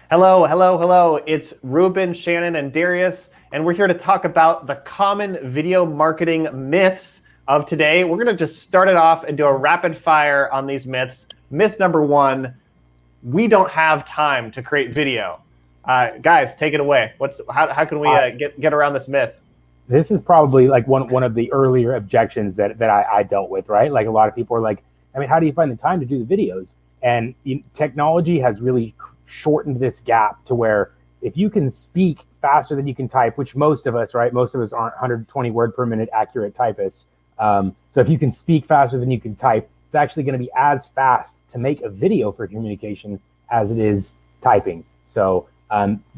Hello, hello, hello. It's Ruben, Shannon, and Darius, and we're here to talk about the common video marketing myths of today. We're going to just start it off and do a rapid fire on these myths. Myth number one, we don't have time to create video. Guys, take it away. How can we get around this myth? This is probably like one of the earlier objections that I dealt with, right? Like a lot of people are like, I mean, how do you find the time to do the videos? And technology has really shortened this gap to where if you can speak faster than you can type, which most of us, right? Most of us aren't 120 word per minute accurate typists. So if you can speak faster than you can type, it's actually going to be as fast to make a video for communication as it is typing. So,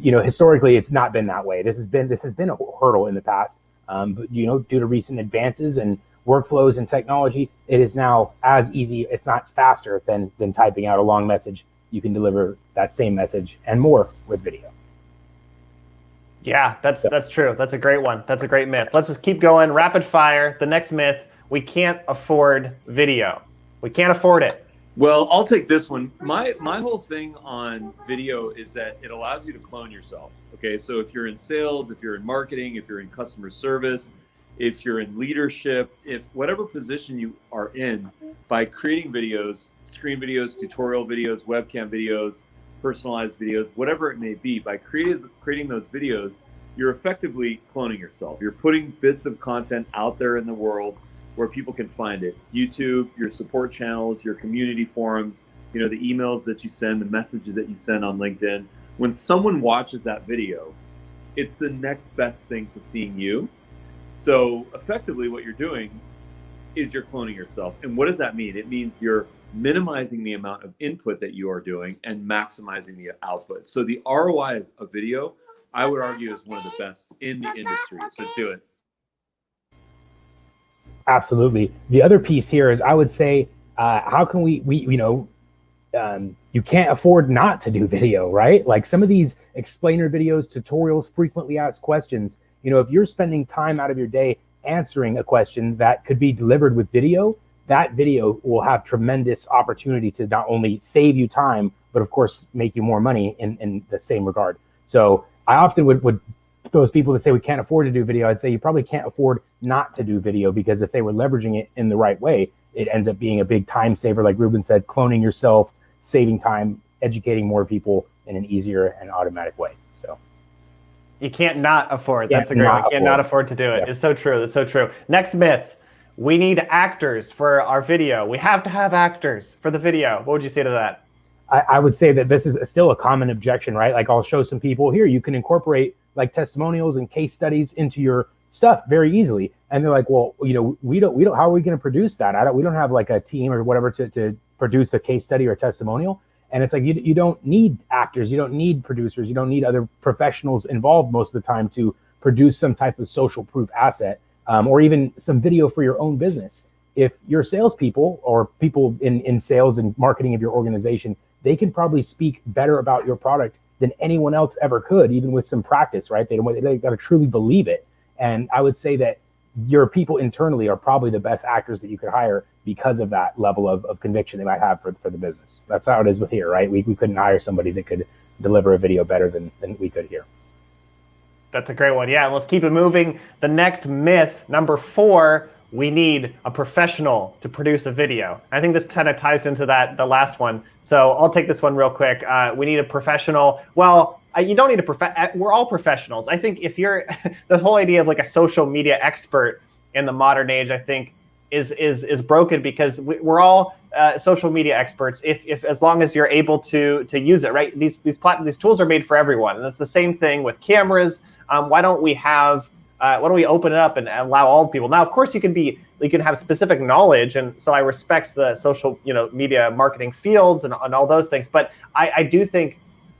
historically, it's not been that way. This has been a hurdle in the past. But due to recent advances and workflows and technology, it is now as easy, if not faster, than typing out a long message. You can deliver that same message and more with video. Yeah, that's true. That's a great one. That's a great myth. Let's just keep going. Rapid fire. The next myth: we can't afford video. We can't afford it. Well, I'll take this one. My whole thing on video is that it allows you to clone yourself. Okay, so if you're in sales, if you're in marketing, if you're in customer service, if you're in leadership, if whatever position you are in, by creating videos, screen videos, tutorial videos, webcam videos, personalized videos, whatever it may be, by creating those videos, you're effectively cloning yourself. You're putting bits of content out there in the world where people can find it. YouTube, your support channels, your community forums, the emails that you send, the messages that you send on LinkedIn. When someone watches that video, it's the next best thing to seeing you. So effectively what you're doing is you're cloning yourself. And what does that mean? It means you're minimizing the amount of input that you are doing and maximizing the output. So the ROI of video, I would argue, is one of the best in the industry. So do it. Absolutely. The other piece here is I would say, how can we you can't afford not to do video, right? Like some of these explainer videos, tutorials, frequently asked questions, if you're spending time out of your day answering a question that could be delivered with video, that video will have tremendous opportunity to not only save you time, but of course, make you more money in the same regard. So I often would those people that say we can't afford to do video, I'd say you probably can't afford not to do video, because if they were leveraging it in the right way, it ends up being a big time saver. Like Ruben said, cloning yourself, saving time, educating more people in an easier and automatic way. So you can't not afford. That's a great one. You can't not afford to do it. Yeah. It's so true. That's so true. Next myth: we need actors for our video. We have to have actors for the video. What would you say to that? I would say that this is still a common objection, right? Like I'll show some people here, you can incorporate like testimonials and case studies into your stuff very easily. And they're like, well, we don't, how are we going to produce that? We don't have like a team or whatever to produce a case study or a testimonial. And it's like, you don't need actors, you don't need producers, you don't need other professionals involved most of the time to produce some type of social proof asset, or even some video for your own business. If your salespeople or people in sales and marketing of your organization, they can probably speak better about your product than anyone else ever could, even with some practice, right? They got to truly believe it. And I would say that your people internally are probably the best actors that you could hire because of that level of conviction they might have for the business. That's how it is with here, right? We couldn't hire somebody that could deliver a video better than we could here. That's a great one. Yeah, let's keep it moving. The next myth, number 4, we need a professional to produce a video. I think this kind of ties into the last one. So I'll take this one real quick. We need a professional. Well, you don't need we're all professionals. I think if you're, the whole idea of like a social media expert in the modern age, I think is broken, because we're all social media experts if as long as you're able to use it, right? These tools are made for everyone. And it's the same thing with cameras. Why don't we open it up and allow all people? Now, of course, you can have specific knowledge, and so I respect the social media marketing fields and all those things. But I do think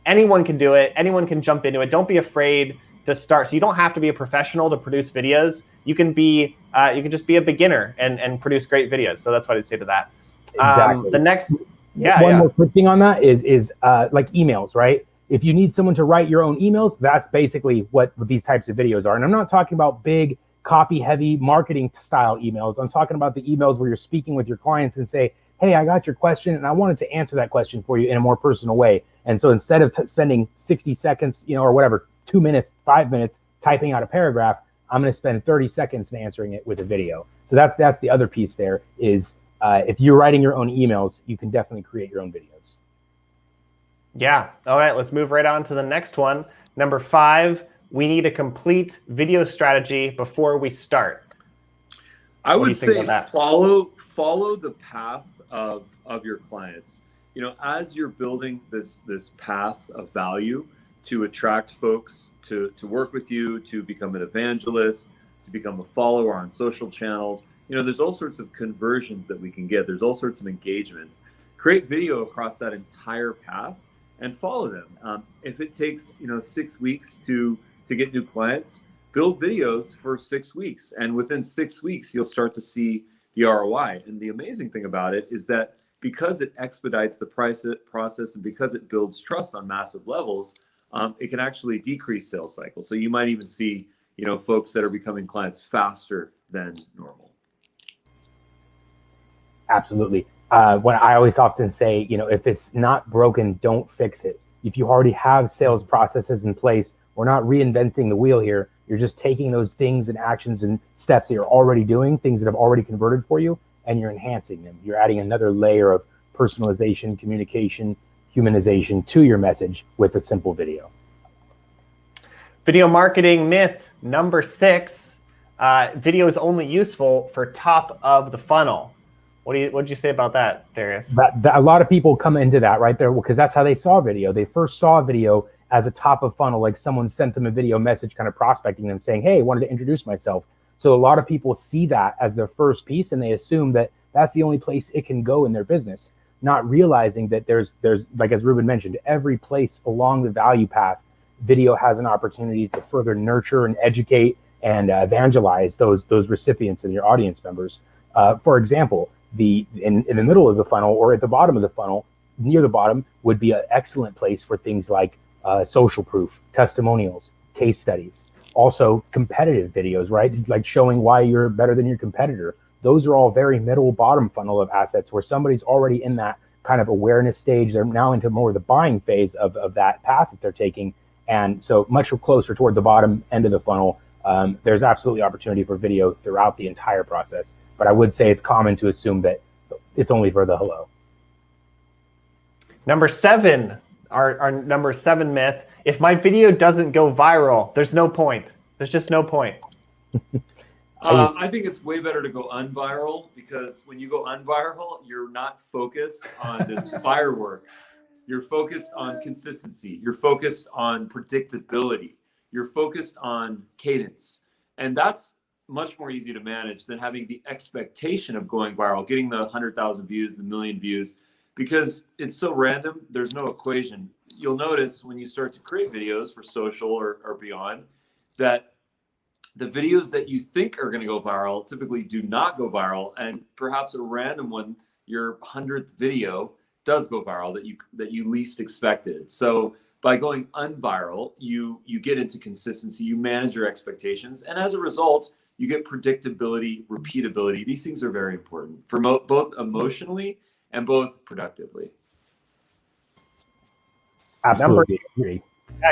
anyone can do it. Anyone can jump into it. Don't be afraid to start. So you don't have to be a professional to produce videos. You can just be a beginner and produce great videos. So that's what I'd say to that. Exactly. The next, one more quick thing on that is like emails, right? If you need someone to write your own emails, that's basically what these types of videos are. And I'm not talking about big copy heavy marketing style emails. I'm talking about the emails where you're speaking with your clients and say, hey, I got your question and I wanted to answer that question for you in a more personal way. And so instead of spending 60 seconds, or whatever, 2 minutes, 5 minutes typing out a paragraph, I'm going to spend 30 seconds answering it with a video. So that's the other piece there is if you're writing your own emails, you can definitely create your own videos. Yeah. All right, let's move right on to the next one. Number 5, we need a complete video strategy before we start. I would say follow the path of your clients. As you're building this path of value to attract folks to work with you, to become an evangelist, to become a follower on social channels, there's all sorts of conversions that we can get. There's all sorts of engagements. Create video across that entire path and follow them. If it takes 6 weeks to get new clients, build videos for 6 weeks, and within 6 weeks you'll start to see the ROI. And the amazing thing about it is that because it expedites the process and because it builds trust on massive levels, it can actually decrease sales cycles. So you might even see folks that are becoming clients faster than normal. Absolutely. What I always often say, if it's not broken, don't fix it. If you already have sales processes in place, we're not reinventing the wheel here. You're just taking those things and actions and steps that you're already doing, things that have already converted for you, and you're enhancing them. You're adding another layer of personalization, communication, humanization to your message with a simple video. Video marketing myth number 6, video is only useful for top of the funnel. What'd you say about that, Darius? A lot of people come into that right there because that's how they saw video. They first saw video as a top of funnel, like someone sent them a video message kind of prospecting them saying, hey, wanted to introduce myself. So a lot of people see that as their first piece and they assume that that's the only place it can go in their business, not realizing that there's like, as Ruben mentioned, every place along the value path, video has an opportunity to further nurture and educate and evangelize those recipients and your audience members. For example, in the middle of the funnel or at the bottom of the funnel, near the bottom would be an excellent place for things like social proof, testimonials, case studies, also competitive videos, right? Like showing why you're better than your competitor. Those are all very middle bottom funnel of assets where somebody's already in that kind of awareness stage. They're now into more of the buying phase of that path that they're taking. And so much closer toward the bottom end of the funnel, there's absolutely opportunity for video throughout the entire process. But I would say it's common to assume that it's only for the hello. Number 7, our number 7 myth, if my video doesn't go viral, there's no point. There's just no point. I think it's way better to go unviral, because when you go unviral, you're not focused on this firework. You're focused on consistency. You're focused on predictability. You're focused on cadence. And that's much more easy to manage than having the expectation of going viral, getting the 100,000 views, the million views, because it's so random. There's no equation. You'll notice when you start to create videos for social or beyond that the videos that you think are going to go viral typically do not go viral, and perhaps a random one, your 100th video, does go viral that you least expected. So by going unviral, you get into consistency, you manage your expectations, and as a result, you get predictability, repeatability. These things are very important for both emotionally and both productively. Absolutely agree.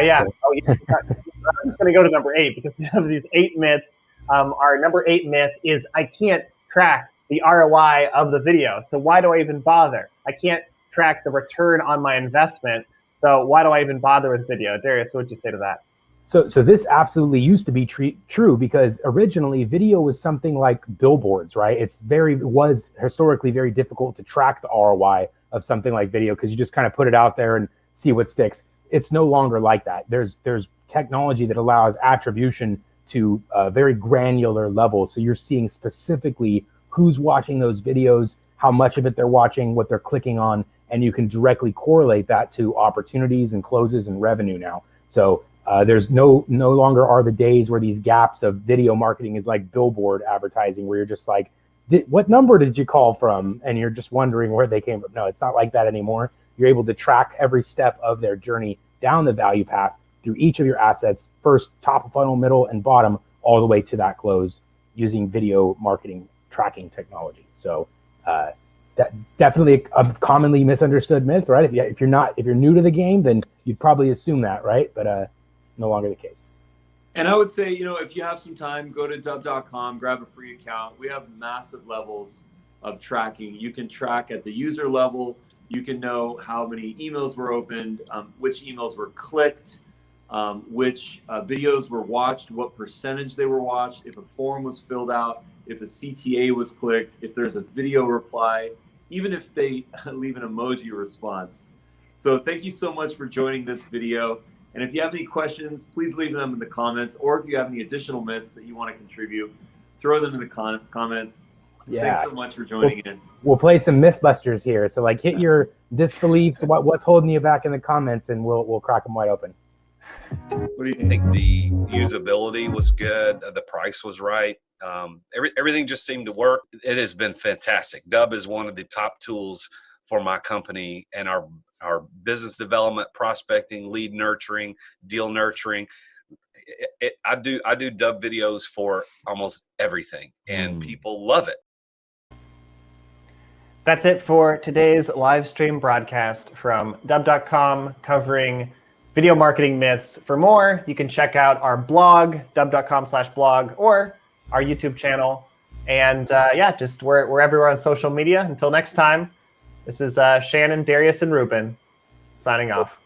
Yeah. Oh, yeah. I'm just going to go to number 8 because we have these 8 myths. Our number 8 myth is I can't track the ROI of the video. So why do I even bother? I can't track the return on my investment. So why do I even bother with video? Darius, what would you say to that? So this absolutely used to be true because originally video was something like billboards, right? It was historically very difficult to track the ROI of something like video because you just kind of put it out there and see what sticks. It's no longer like that. There's technology that allows attribution to a very granular level. So you're seeing specifically who's watching those videos, how much of it they're watching, what they're clicking on, and you can directly correlate that to opportunities and closes and revenue now. So there's no longer are the days where these gaps of video marketing is like billboard advertising where you're just like, what number did you call from? And you're just wondering where they came from. No, it's not like that anymore. You're able to track every step of their journey down the value path through each of your assets, first top of funnel, middle, and bottom, all the way to that close using video marketing tracking technology. So That definitely a commonly misunderstood myth, right? If you're new to the game, then you'd probably assume that, right? But no longer the case. And I would say, if you have some time, go to dub.com, grab a free account. We have massive levels of tracking. You can track at the user level. You can know how many emails were opened, which emails were clicked, which videos were watched, what percentage they were watched, if a form was filled out, if a CTA was clicked, if there's a video reply, even if they leave an emoji response. So thank you so much for joining this video. And if you have any questions, please leave them in the comments, or if you have any additional myths that you want to contribute, throw them in the comments. Yeah. Thanks so much for joining in. We'll play some Mythbusters here. So like hit your disbeliefs, what's holding you back in the comments, and we'll crack them wide open. What do you I think? think the usability was good. The price was right. Everything just seemed to work. It has been fantastic. Dub is one of the top tools for my company and our business development, prospecting, lead nurturing, deal nurturing. I do Dub videos for almost everything, and people love it. That's it for today's live stream broadcast from dub.com covering video marketing myths. For more, you can check out our blog, dub.com/blog, or our YouTube channel. And just we're everywhere on social media. Until next time, this is Shannon, Darius, and Ruben signing off.